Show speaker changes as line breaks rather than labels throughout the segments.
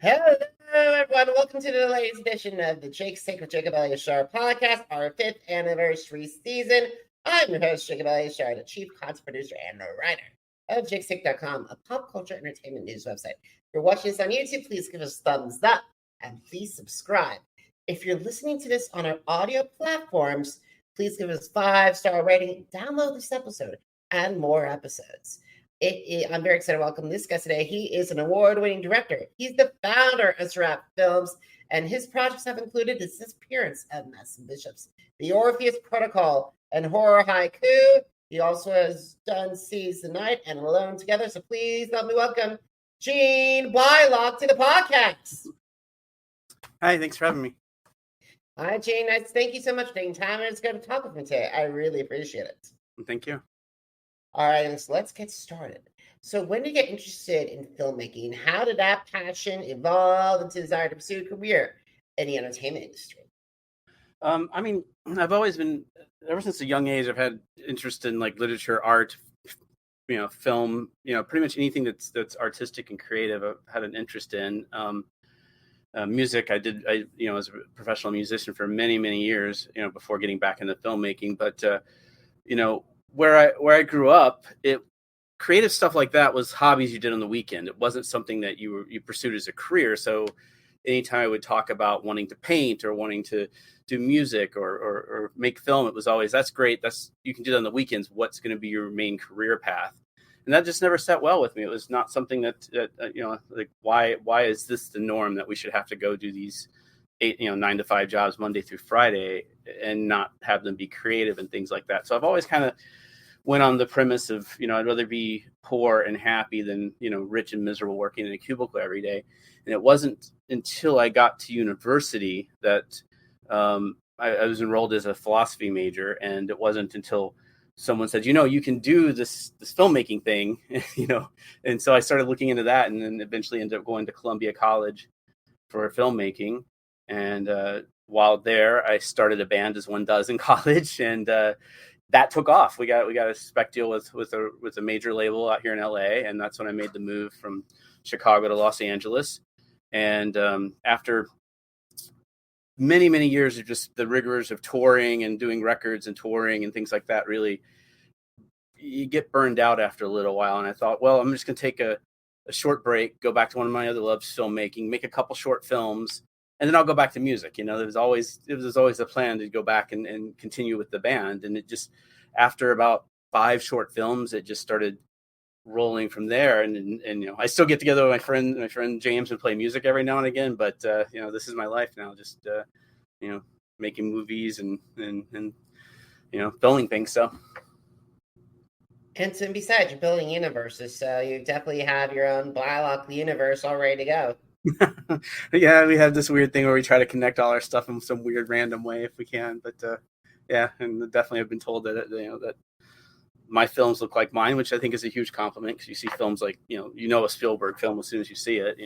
Hello, everyone. Welcome to the latest edition of the Jacob Elyachar Podcast, our 5th anniversary season. I'm your host, Jacob Elyachar, the chief content producer and the writer of JakeSick.com, a pop culture entertainment news website. If you're watching this on YouTube, please give us a thumbs up and please subscribe. If you're listening to this on our audio platforms, please give us a 5-star rating, download this episode, and more episodes. I'm very excited to welcome this guest today. He is an award-winning director. He's the founder of Seraph Films, and his projects have included The Disappearance of Mason Bishop's, The Orpheus Protocol, and Horror Haiku. He also has done Seize the Night and Alone Together. So please help me welcome Gene Blalock to the podcast.
Hi, thanks for having me.
Hi, Gene. Thank you so much for taking time and it's good to talk with me today. I really appreciate it.
Thank you.
All right, so let's get started. So when did you get interested in filmmaking? How did that passion evolve into desire to pursue a career in the entertainment industry?
I've always been, ever since a young age, I've had interest in like literature, art, film, pretty much anything that's artistic and creative. I've had an interest in music. I was a professional musician for many, many years, before getting back into filmmaking. But, where I grew up, creative stuff like that was hobbies you did on the weekend. It wasn't something that you pursued as a career. So anytime I would talk about wanting to paint or wanting to do music or make film, it was always, that's great. You can do that on the weekends. What's going to be your main career path? And that just never sat well with me. It was not something that like, why is this the norm that we should have to go do these 9 to 5 jobs Monday through Friday and not have them be creative and things like that. So I've always kind of went on the premise of, I'd rather be poor and happy than, rich and miserable working in a cubicle every day. And it wasn't until I got to university that I was enrolled as a philosophy major. And it wasn't until someone said, you can do this filmmaking thing, and so I started looking into that and then eventually ended up going to Columbia College for filmmaking. And while there, I started a band, as one does in college, and that took off. We got a spec deal with a major label out here in LA, and that's when I made the move from Chicago to Los Angeles. And after many, many years of just the rigors of touring and doing records and touring and things like that, really, you get burned out after a little while. And I thought, well, I'm just going to take a short break, go back to one of my other loves, filmmaking, make a couple short films, and then I'll go back to music. There was always a plan to go back and continue with the band. And it just, after about 5 short films, it just started rolling from there. And I still get together with my friend James and play music every now and again. But this is my life now, just making movies and filming things. So.
And so besides, you're building universes, so you definitely have your own Blalock universe all ready to go.
Yeah, we have this weird thing where we try to connect all our stuff in some weird random way if we can. But and definitely I've been told that that my films look like mine, which I think is a huge compliment, because you see films like a Spielberg film as soon as you see it,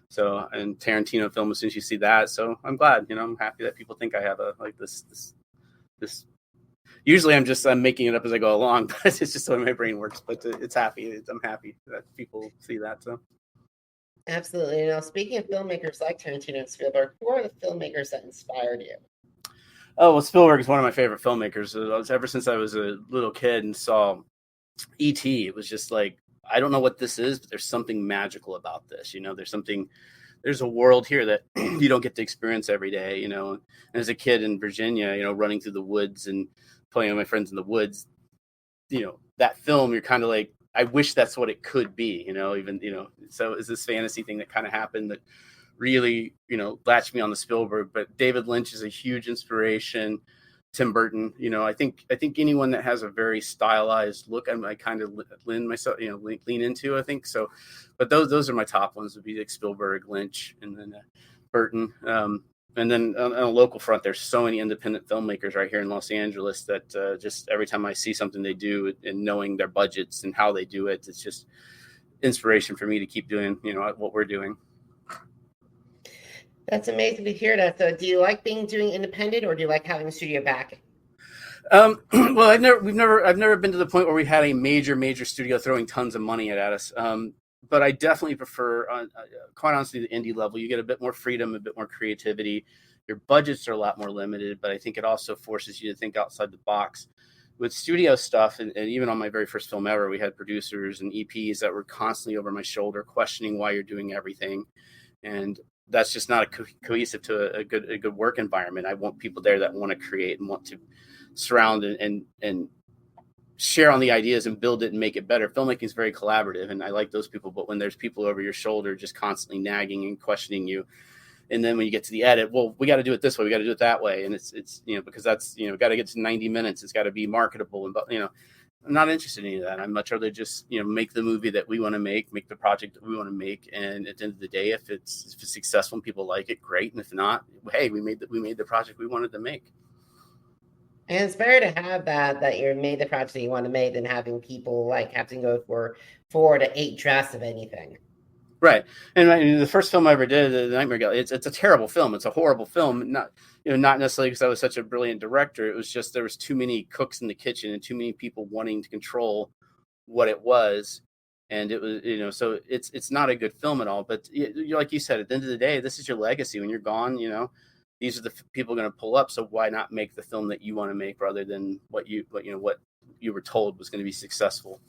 So, and Tarantino film as soon as you see that. So I'm glad, I'm happy that people think I have this. Usually I'm making it up as I go along, but it's just the way my brain works. But it's happy. I'm happy that people see that. So.
Absolutely. Now, speaking of filmmakers like Tarantino and Spielberg, who are the filmmakers that inspired you?
Oh, well, Spielberg is one of my favorite filmmakers. Ever since I was a little kid and saw E.T., it was just like, I don't know what this is, but there's something magical about this. There's a world here that you don't get to experience every day, And as a kid in Virginia, running through the woods and playing with my friends in the woods, that film, you're kind of like, I wish that's what it could be, so it's this fantasy thing that kind of happened that really, latched me on the Spielberg. But David Lynch is a huge inspiration. Tim Burton, I think anyone that has a very stylized look, I kind of lean into, I think so. But those are my top ones, would be like Spielberg, Lynch, and then Burton. And then on a local front, there's so many independent filmmakers right here in Los Angeles that just every time I see something they do and knowing their budgets and how they do it, it's just inspiration for me to keep doing, what we're doing.
That's amazing to hear that. So do you like doing independent, or do you like having a studio backing?
Well, I've never been to the point where we had a major studio throwing tons of money at us. but I definitely prefer, quite honestly, the indie level. You get a bit more freedom, a bit more creativity. Your budgets are a lot more limited, but I think it also forces you to think outside the box. With studio stuff, and even on my very first film ever, we had producers and EPs that were constantly over my shoulder, questioning why you're doing everything, and that's just not cohesive to a good work environment. I want people there that want to create and want to surround and share on the ideas and build it and make it better. Filmmaking is very collaborative, and I like those people. But when there's people over your shoulder just constantly nagging and questioning you, and then when you get to the edit, well, we got to do it this way, we got to do it that way, and it's because that's got to get to 90 minutes. It's got to be marketable, and I'm not interested in any of that. I'm much rather just make the movie that we want to make the project that we want to make, and at the end of the day, if it's successful and people like it, great, and if not, hey, we made the project we wanted to make.
And it's better to have that you made the project that you want to make than having people like have to go for 4 to 8 drafts of anything.
Right. And the first film I ever did, The Nightmare Gallery, it's a terrible film. It's a horrible film. Not necessarily because I was such a brilliant director. It was just there was too many cooks in the kitchen and too many people wanting to control what it was. And it was, so it's not a good film at all. But like you said, at the end of the day, this is your legacy. When you're gone, these are the people going to pull up. So why not make the film that you want to make rather than what you were told was going to be successful?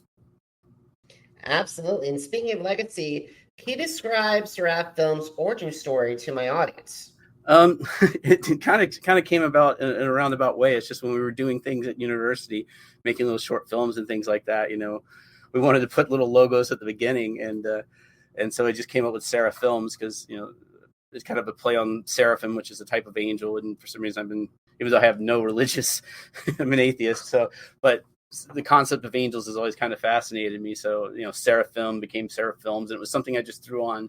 Absolutely. And speaking of legacy, can you describe Seraph Films' origin story to my audience?
It kind of came about in a roundabout way. It's just when we were doing things at university, making little short films and things like that, we wanted to put little logos at the beginning, and so it just came up with Seraph Films because it's kind of a play on seraphim, which is a type of angel, and for some reason even though I have no religious, I'm an atheist, but the concept of angels has always kind of fascinated me. So, Seraphim became Seraph Films, and it was something I just threw on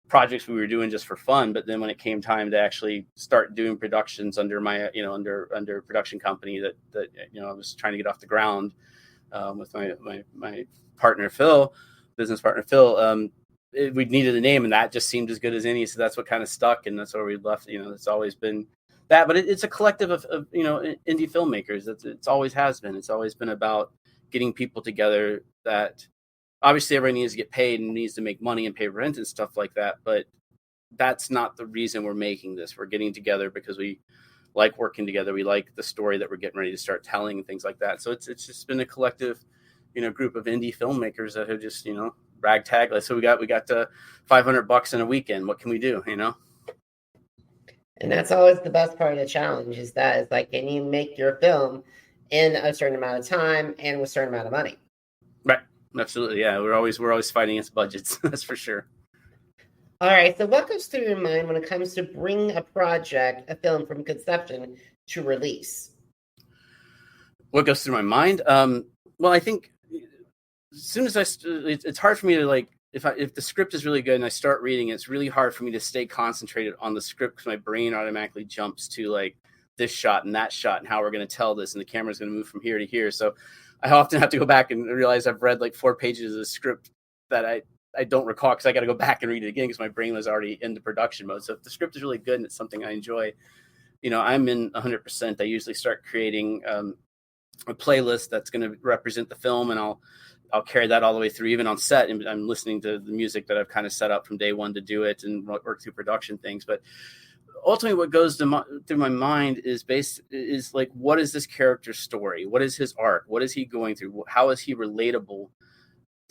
projects we were doing just for fun. But then when it came time to actually start doing productions under my, under production company that I was trying to get off the ground with my partner, business partner, Phil, we needed a name, and that just seemed as good as any. So that's what kind of stuck, and that's where we left. It's always been that, but it's a collective of indie filmmakers. It's always has been. It's always been about getting people together. That obviously everybody needs to get paid and needs to make money and pay rent and stuff like that. But that's not the reason we're making this. We're getting together because we like working together. We like the story that we're getting ready to start telling and things like that. So it's just been a collective, group of indie filmmakers that have just ragtag. So we got $500 in a weekend. What can we do?
And that's always the best part of the challenge is like, can you make your film in a certain amount of time and with a certain amount of money?
Right. Absolutely. Yeah. We're always fighting against budgets. That's for sure.
All right. So what goes through your mind when it comes to bringing a film from conception to release?
What goes through my mind? Well, I think as soon as it's hard for me to if the script is really good and I start reading, it's really hard for me to stay concentrated on the script because my brain automatically jumps to this shot and that shot and how we're going to tell this and the camera's going to move from here to here. So I often have to go back and realize I've read 4 pages of the script that I don't recall because I got to go back and read it again because my brain was already into production mode. So if the script is really good and it's something I enjoy, I'm in 100%. I usually start creating a playlist that's going to represent the film, and I'll carry that all the way through, even on set. And I'm listening to the music that I've kind of set up from day one to do it and work through production things. But ultimately what goes through my mind is what is this character's story? What is his arc? What is he going through? How is he relatable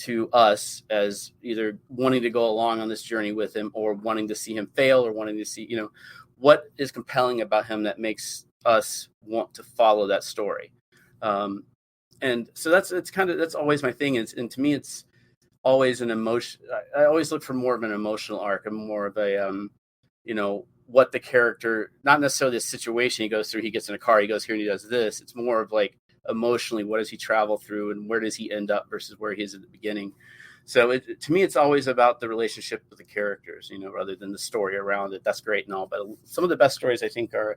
to us as either wanting to go along on this journey with him or wanting to see him fail or wanting to see, what is compelling about him that makes us want to follow that story? And so that's always my thing. And to me, it's always an emotion. I always look for more of an emotional arc and more of a, what the character, not necessarily the situation he goes through. He gets in a car, he goes here and he does this. It's more of emotionally, what does he travel through and where does he end up versus where he is at the beginning. So to me, it's always about the relationship with the characters, rather than the story around it. That's great and all, but some of the best stories I think are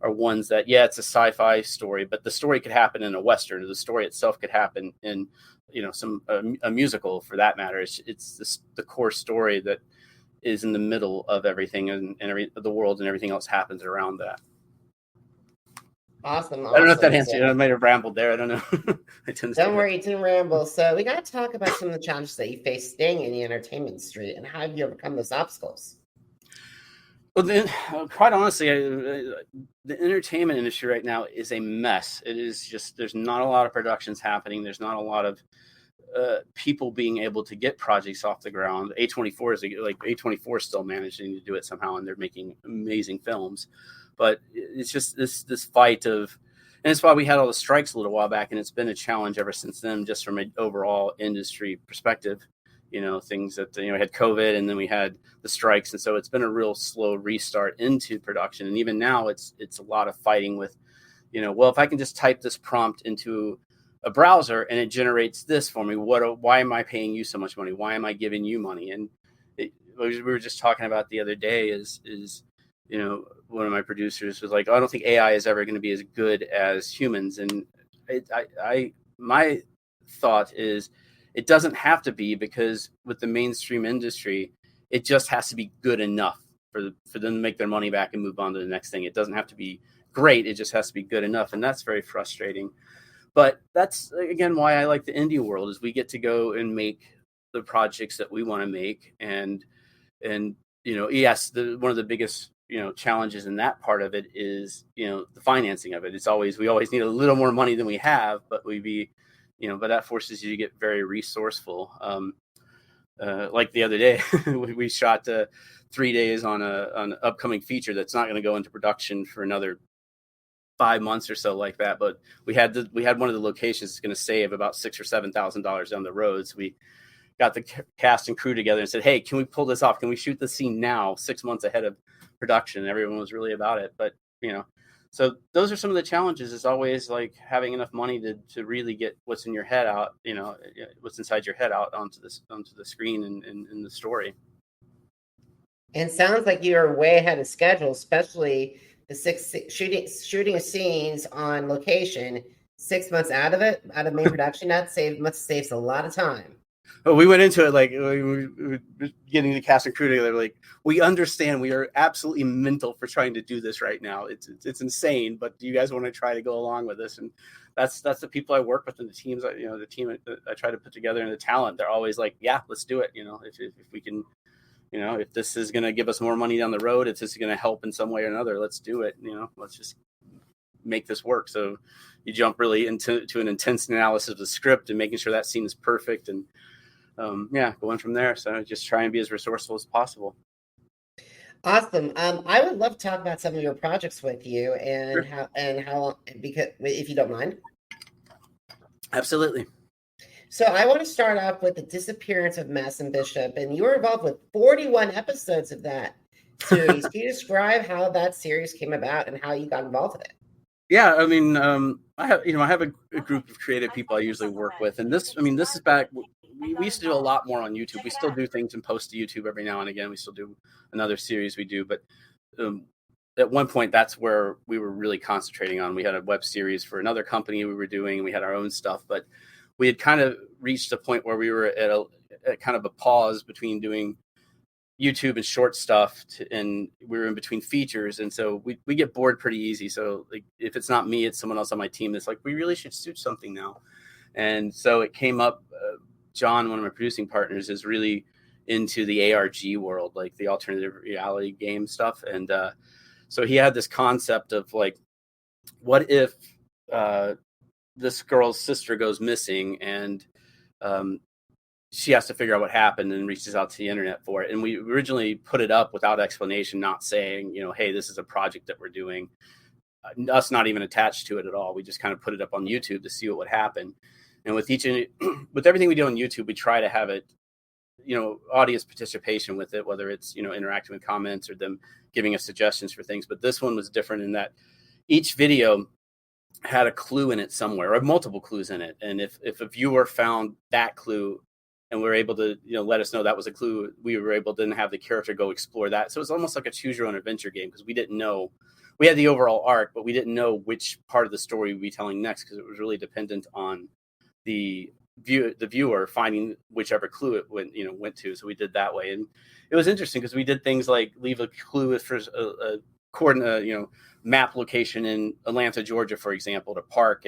ones that, it's a sci-fi story, but the story could happen in a Western, or the story itself could happen in, a musical for that matter. It's the core story that is in the middle of everything and the world and everything else happens around that.
Awesome.
I don't know if that
Awesome.
answered.
So,
I might have rambled there. I don't know. I tend to
don't worry, Team Ramble. So we got to talk about some of the challenges that you face staying in the entertainment industry, and how have you overcome those obstacles?
Well, then, quite honestly, the entertainment industry right now is a mess. It is just, there's not a lot of productions happening. There's not a lot of people being able to get projects off the ground. A24 is like A24 is still managing to do it somehow, and they're making amazing films. But it's just this fight of, and it's why we had all the strikes a little while back, and it's been a challenge ever since then, just from an overall industry perspective. Things that, we had COVID, and then we had the strikes. And so it's been a real slow restart into production. And even now it's a lot of fighting with, well, if I can just type this prompt into a browser and it generates this for me, why am I paying you so much money? Why am I giving you money? And we were just talking about the other day is, one of my producers was like, oh, I don't think AI is ever going to be as good as humans. And my thought is, it doesn't have to be, because with the mainstream industry, it just has to be good enough for them to make their money back and move on to the next thing. It doesn't have to be great. It just has to be good enough. And that's very frustrating. But that's, again, why I like the indie world, is we get to go and make the projects that we want to make. And yes, one of the biggest, challenges in that part of it is, the financing of it. We always need a little more money than we have, but but that forces you to get very resourceful. Like the other day, we shot 3 days on an upcoming feature that's not going to go into production for another 5 months or so, like that. But we had one of the locations that's going to save about $6,000 or $7,000 down the road. So we got the cast and crew together and said, hey, can we pull this off? Can we shoot the scene now, 6 months ahead of production? And everyone was really about it. But, so those are some of the challenges, is always like having enough money to really get what's in your head out, what's inside your head out onto the screen and in the story.
And it sounds like you're way ahead of schedule, especially the shooting scenes on location 6 months out of main production. That saves a lot of time.
But we went into it like we were getting the cast and crew together. Like, we understand we are absolutely mental for trying to do this right now. It's insane, but do you guys want to try to go along with this? And that's the people I work with, and the teams, the team I try to put together, and the talent. They're always like, yeah, let's do it. If we can, if this is going to give us more money down the road, if this is going to help in some way or another, let's do it. Let's just make this work. So you jump really into an intense analysis of the script and making sure that scene is perfect, and going from there. So just try and be as resourceful as possible.
Awesome. I would love to talk about some of your projects with you, and
Sure.
how, because if you don't mind.
Absolutely.
So I want to start off with the disappearance of Mass and Bishop, and you were involved with 41 episodes of that series. Can you describe how that series came about and how you got involved with it?
Yeah, I mean, I have a group of creative people I usually work with, and this is back. We used to do a lot more on YouTube. We still do things and post to YouTube every now and again. We still do another series we do, but at one point, that's where we were really concentrating on. We had a web series for another company we were doing, and we had our own stuff, but we had kind of reached a point where we were at kind of a pause between doing YouTube and short stuff, and we were in between features, and so we get bored pretty easy. So like, if it's not me, it's someone else on my team that's like, we really should shoot something now. And so it came up. John, one of my producing partners, is really into the ARG world, like the alternative reality game stuff, and so he had this concept of like, what if this girl's sister goes missing, and she has to figure out what happened, and reaches out to the internet for it. And we originally put it up without explanation, not saying, hey, this is a project that we're doing, us not even attached to it at all. We just kind of put it up on YouTube to see what would happen. And with with everything we do on YouTube, we try to have it, audience participation with it, whether it's, interacting with comments or them giving us suggestions for things. But this one was different in that each video had a clue in it somewhere, or multiple clues in it. And if a viewer found that clue and we're able to, let us know that was a clue, we were able to then have the character go explore that. So it's almost like a choose your own adventure game, because we didn't know. We had the overall arc, but we didn't know which part of the story we'd be telling next, because it was really dependent on the viewer finding whichever clue it went to. So we did that way, and it was interesting because we did things like leave a clue for a map location in Atlanta, Georgia, for example, to park.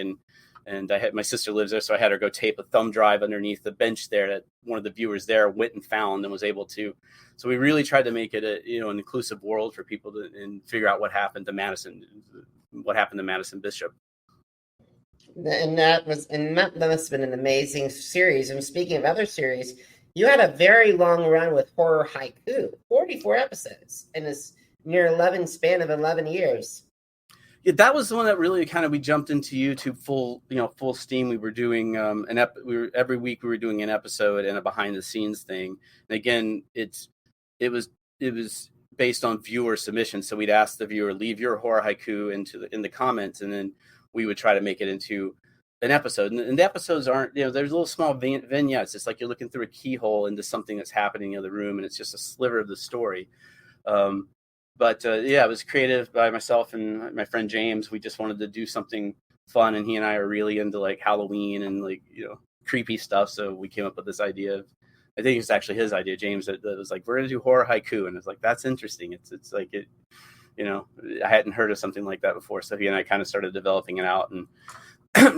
And I had, my sister lives there, so I had her go tape a thumb drive underneath the bench there that one of the viewers there went and found and was able to. So we really tried to make it an inclusive world for people to and figure out what happened to Madison Bishop.
And that must have been an amazing series. And speaking of other series, you had a very long run with Horror Haiku, 44 episodes in this near 11 span of 11 years.
Yeah, that was the one that really we jumped into YouTube full steam. We were doing every week we were doing an episode and a behind the scenes thing. And again, it was based on viewer submission. So we'd ask the viewer, leave your horror haiku in the comments, and then we would try to make it into an episode. And the episodes aren't, there's little small vignettes. It's like you're looking through a keyhole into something that's happening in the room, and it's just a sliver of the story. But it was creative by myself and my friend James. We just wanted to do something fun, and he and I are really into like Halloween and creepy stuff. So we came up with this idea of, I think it's actually his idea, James, that was like, we're gonna do horror haiku, and it's like, that's interesting. It's like it, I hadn't heard of something like that before. So he and I kind of started developing it out, and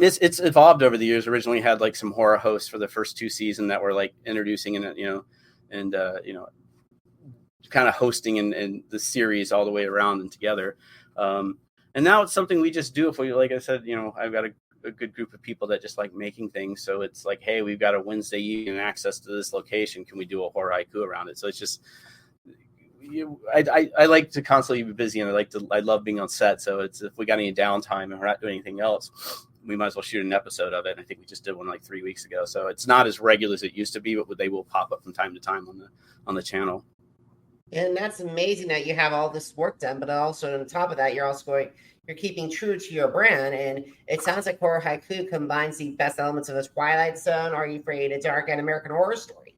it's evolved over the years. Originally had like some horror hosts for the first 2 seasons that were like introducing and kind of hosting and the series all the way around and together. And now it's something we just do if we, like I said, I've got a good group of people that just like making things. So it's like, hey, we've got a Wednesday evening access to this location. Can we do a horror haiku around it? So it's just, I like to constantly be busy, and I love being on set. So it's, if we got any downtime and we're not doing anything else, we might as well shoot an episode of it. And I think we just did one like 3 weeks ago. So it's not as regular as it used to be, but they will pop up from time to time on the channel.
And that's amazing that you have all this work done, but also on top of that, you're keeping true to your brand. And it sounds like Horror Haiku combines the best elements of the Twilight Zone, Are You Afraid of Dark, and American Horror Story.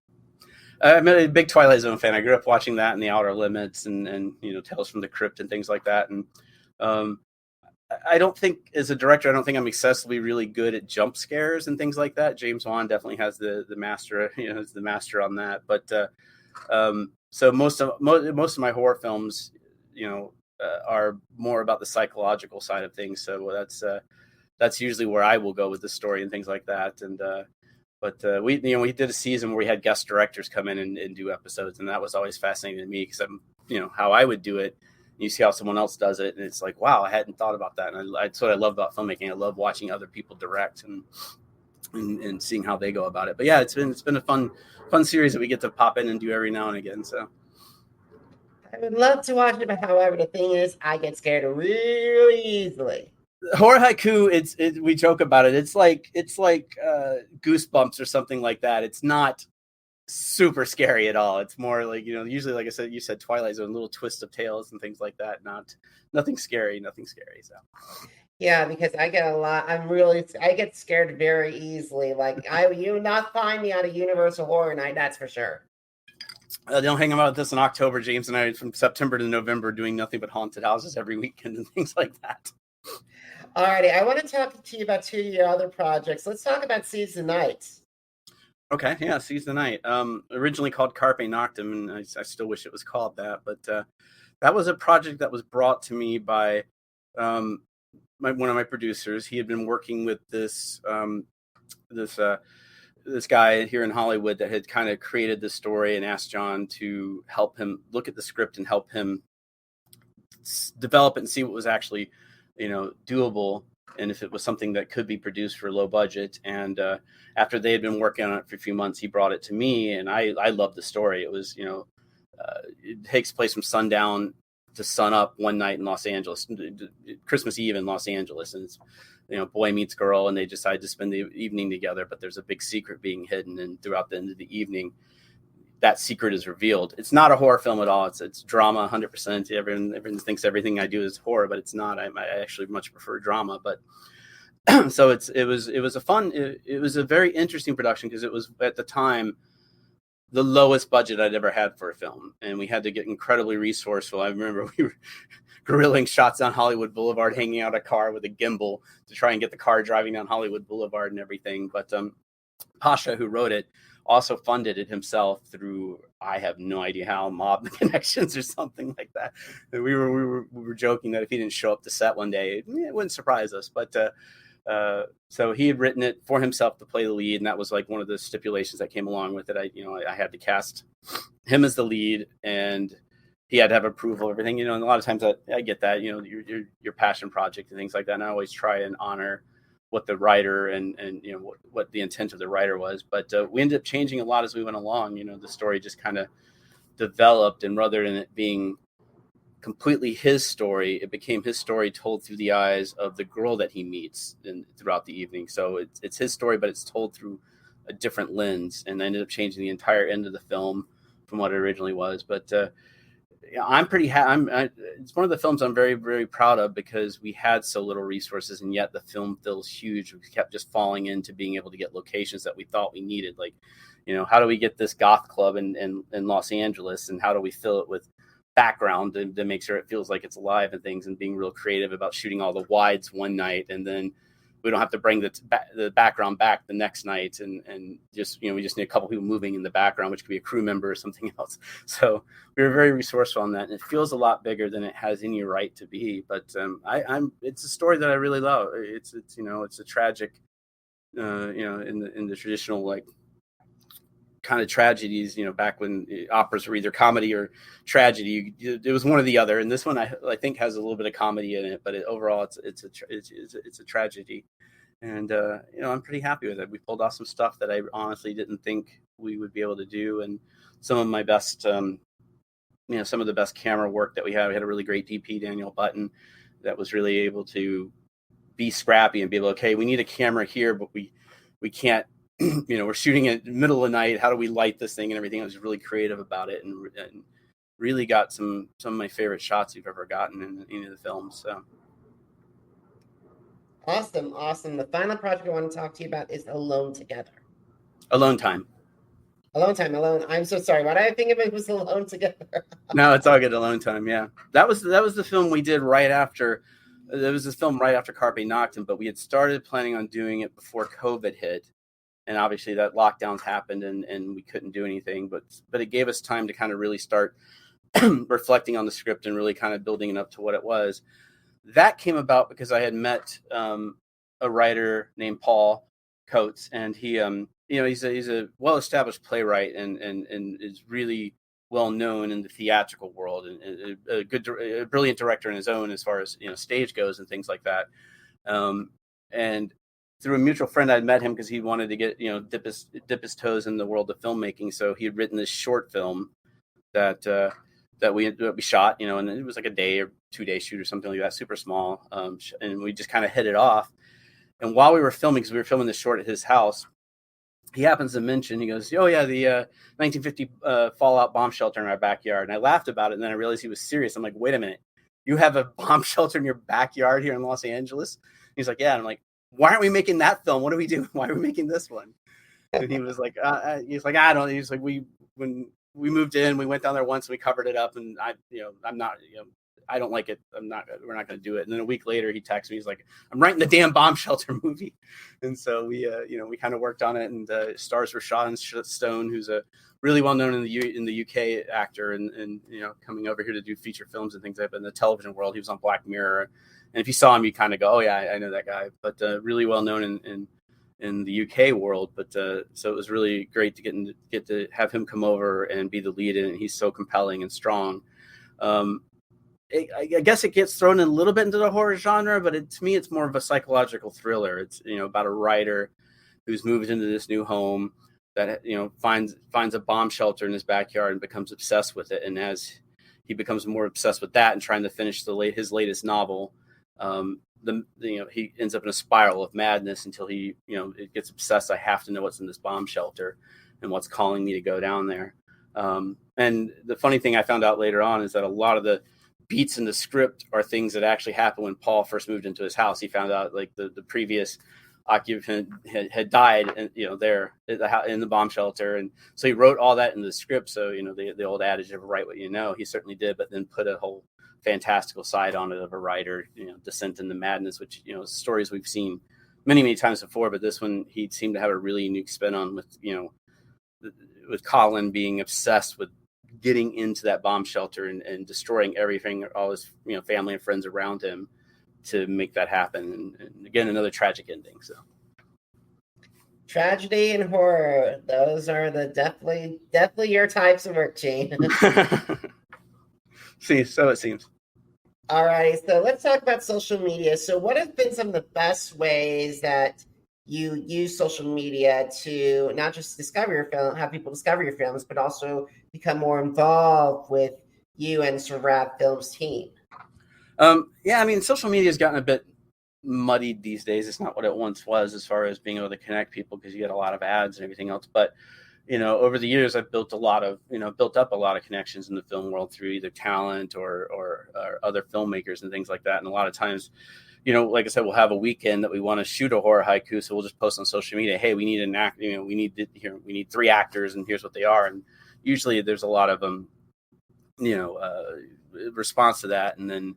I'm a big Twilight Zone fan. I grew up watching that and The Outer Limits and Tales from the Crypt and things like that. And I don't think, as a director, I'm excessively really good at jump scares and things like that. James Wan definitely has the master, is the master on that. But so most of my horror films, are more about the psychological side of things. So that's usually where I will go with the story and things like that. And but we did a season where we had guest directors come in and do episodes, and that was always fascinating to me because I'm how I would do it. You see how someone else does it, and it's like, wow, I hadn't thought about that. And that's what I love about filmmaking. I love watching other people direct and seeing how they go about it. But yeah, it's been a fun series that we get to pop in and do every now and again. So
I would love to watch it, but however, the thing is, I get scared really easily.
Horror haiku, we joke about it. It's like Goosebumps or something like that. It's not super scary at all. It's more like, usually, like I said, you said Twilight Zone, little twist of tales and things like that. Nothing scary. So.
Yeah, because I get scared very easily. Like you not find me on a Universal Horror Night, that's for sure.
Don't hang about this in October, James and I, from September to November, doing nothing but haunted houses every weekend and things like that.
Alrighty, I want to talk to you about 2 of your other projects. Let's talk about Seize the Night.
Okay, yeah, Seize the Night. Originally called Carpe Noctem, and I still wish it was called that, but that was a project that was brought to me by one of my producers. He had been working with this guy here in Hollywood that had kind of created this story and asked John to help him look at the script and help him develop it and see what was actually, doable, and if it was something that could be produced for low budget. And after they had been working on it for a few months, he brought it to me, and I loved the story. It was, it takes place from sundown to sun up one night in Los Angeles, Christmas Eve in Los Angeles. And it's, boy meets girl, and they decide to spend the evening together, but there's a big secret being hidden. And throughout the end of the evening, that secret is revealed. It's not a horror film at all. It's drama, 100%. Everyone thinks everything I do is horror, but it's not. I actually much prefer drama. But so it was a very interesting production because it was at the time the lowest budget I'd ever had for a film, and we had to get incredibly resourceful. I remember we were guerrilling shots on Hollywood Boulevard, hanging out a car with a gimbal to try and get the car driving down Hollywood Boulevard and everything. But Pasha, who wrote it, also funded it himself through, I have no idea how, mob connections or something like that. And we were joking that if he didn't show up to set one day, it wouldn't surprise us. But so he had written it for himself to play the lead, and that was like one of the stipulations that came along with it. I had to cast him as the lead, and he had to have approval of everything, and a lot of times I get that, your passion project and things like that. And I always try and honor what the writer and what the intent of the writer was. But we ended up changing a lot as we went along. The story just kind of developed, and rather than it being completely his story, it became his story told through the eyes of the girl that he meets throughout the evening. So it's his story, but it's told through a different lens, and I ended up changing the entire end of the film from what it originally was. But I'm pretty it's one of the films I'm very, very proud of, because we had so little resources, and yet the film feels huge. We kept just falling into being able to get locations that we thought we needed. Like, how do we get this goth club in Los Angeles, and how do we fill it with background to make sure it feels like it's alive and things, and being real creative about shooting all the wides one night, and then we don't have to bring the background back the next night, and just we just need a couple people moving in the background, which could be a crew member or something else. So we were very resourceful on that, and it feels a lot bigger than it has any right to be. But it's a story that I really love. It's a tragic, in the traditional, like, kind of tragedies, back when operas were either comedy or tragedy. It was one or the other, and this one I think has a little bit of comedy in it, but overall it's a tragedy. And I'm pretty happy with it. We pulled off some stuff that I honestly didn't think we would be able to do, and some of my best some of the best camera work that we had. We had a really great DP, Daniel Button, that was really able to be scrappy and be able, okay, we need a camera here, but we can't, we're shooting it in the middle of the night. How do we light this thing and everything? I was really creative about it, and really got some of my favorite shots we've ever gotten in any of the films. So
Awesome. The final project I want to talk to you about is Alone Together.
Alone Time.
I'm so sorry. Why did I think of it was Alone Together?
No, it's all good. Alone Time. Yeah, that was the film we did right after. There was this film right after Carpe Noctem, but we had started planning on doing it before COVID hit. And obviously that lockdowns happened, and we couldn't do anything, but it gave us time to kind of really start reflecting on the script and really kind of building it up to what it was. That came about because I had met a writer named Paul Coates, and he, he's a well-established playwright and is really well known in the theatrical world, and a brilliant director in his own as far as stage goes and things like that. And through a mutual friend, I'd met him because he wanted to get dip his toes in the world of filmmaking. So he had written this short film that we shot, and it was like a day or 2 day shoot or something like that, super small, and we just kind of hit it off. And while we were filming, because we were filming this short at his house, he happens to mention, he goes, "Oh yeah, the 1950 fallout bomb shelter in our backyard." And I laughed about it, and then I realized he was serious. I'm like, "Wait a minute, you have a bomb shelter in your backyard here in Los Angeles?" He's like, "Yeah." And I'm like, "Why aren't we making that film? What are we doing? Why are we making this one?" And he was like, "I don't." He's like, when we moved in, we went down there once and we covered it up, and I'm not, I don't like it. We're not going to do it. And then a week later he texts me. He's like, "I'm writing the damn bomb shelter movie." And so we kind of worked on it, and stars were Sean Stone, who's a really well known in the UK actor, and coming over here to do feature films and things like that. In the television world, he was on Black Mirror. And if you saw him, you kind of go, "Oh yeah, I know that guy." But really well known in the UK world. But so it was really great to get to have him come over and be the lead in it. He's so compelling and strong. I guess it gets thrown in a little bit into the horror genre, but to me, it's more of a psychological thriller. It's about a writer who's moved into this new home that finds a bomb shelter in his backyard and becomes obsessed with it. And as he becomes more obsessed with that and trying to finish his latest novel, he ends up in a spiral of madness until he it gets obsessed. I have to know what's in this bomb shelter and what's calling me to go down there. And the funny thing I found out later on is that a lot of the beats in the script are things that actually happened when Paul first moved into his house. He found out like the previous occupant had died, and there in the bomb shelter, and so he wrote all that in the script. So the old adage of write what you know, he certainly did, but then put a whole fantastical side on it of a writer, descent into madness, which stories we've seen many times before, but this one he seemed to have a really unique spin on with with Colin being obsessed with getting into that bomb shelter and destroying everything, all his family and friends around him to make that happen. And again, another tragic ending. So
tragedy and horror, those are the definitely your types of work, Gene.
See, so it seems.
All right, so let's talk about social media. So what have been some of the best ways that you use social media to not just discover your film, have people discover your films, but also become more involved with you and Seraph Films team?
Yeah, I mean, social media has gotten a bit muddied these days. It's not what it once was as far as being able to connect people, because you get a lot of ads and everything else. But over the years, I've built up a lot of connections in the film world through either talent or other filmmakers and things like that. And a lot of times, like I said, we'll have a weekend that we want to shoot a horror haiku, so we'll just post on social media, hey, we need an act, we need 3 actors, and here's what they are. And usually there's a lot of response to that. And then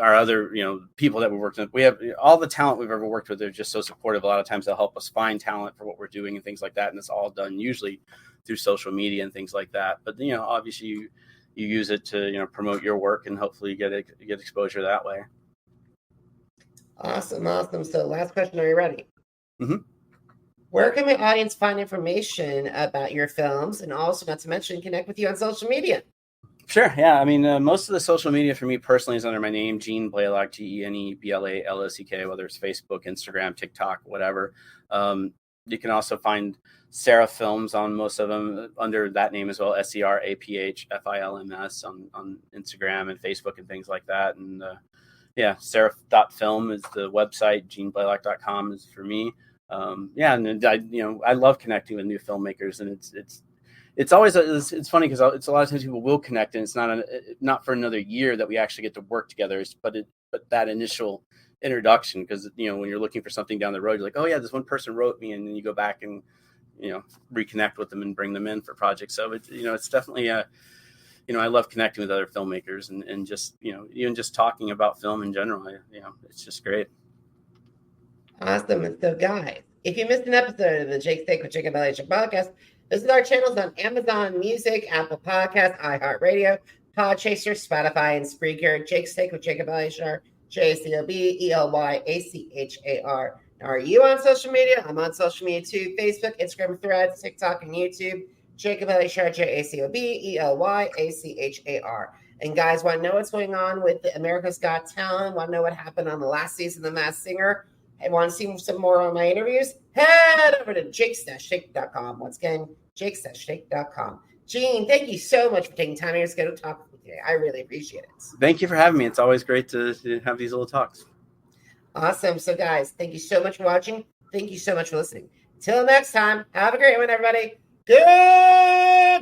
our other, people that we worked with, we have all the talent we've ever worked with. They're just so supportive. A lot of times they'll help us find talent for what we're doing and things like that. And it's all done usually through social media and things like that. But, obviously you use it to, promote your work and hopefully get exposure that way.
Awesome. So last question, are you ready?
Mm-hmm.
Where can my audience find information about your films, and also, not to mention, connect with you on social media?
Sure. Yeah. I mean, most of the social media for me personally is under my name, Gene Blalock, GeneBlalock, whether it's Facebook, Instagram, TikTok, whatever. You can also find Seraph Films on most of them under that name as well, SERAPHFILMS on Instagram and Facebook and things like that. And Seraph.film is the website. GeneBlalock.com is for me. And I love connecting with new filmmakers, and it's always it's funny because it's a lot of times people will connect, and it's not for another year that we actually get to work together. But that initial introduction, because when you're looking for something down the road, you're like, oh yeah, this one person wrote me, and then you go back and reconnect with them and bring them in for projects. So it's definitely I love connecting with other filmmakers and just even just talking about film in general. It's just great.
Awesome. So guys, if you missed an episode of the Jacob Elyachar Podcast, visit our channels on Amazon Music, Apple Podcasts, iHeartRadio, Podchaser, Spotify, and Spreaker. Jake's Take with Jacob Elyachar, JACOBELYACHAR. Are you on social media? I'm on social media too: Facebook, Instagram, Threads, TikTok, and YouTube. Jacob Elyachar, JACOBELYACHAR. And guys, want to know what's going on with America's Got Talent? Want to know what happened on the last season of The Masked Singer? And want to see some more on my interviews? Head over to jakes-shake.com. Once again, jakes-shake.com. Gene, thank you so much for taking time out of your schedule to talk with me today. I really appreciate it.
Thank you for having me. It's always great to have these little talks.
Awesome. So, guys, thank you so much for watching. Thank you so much for listening. Till next time, have a great one, everybody. Goodbye.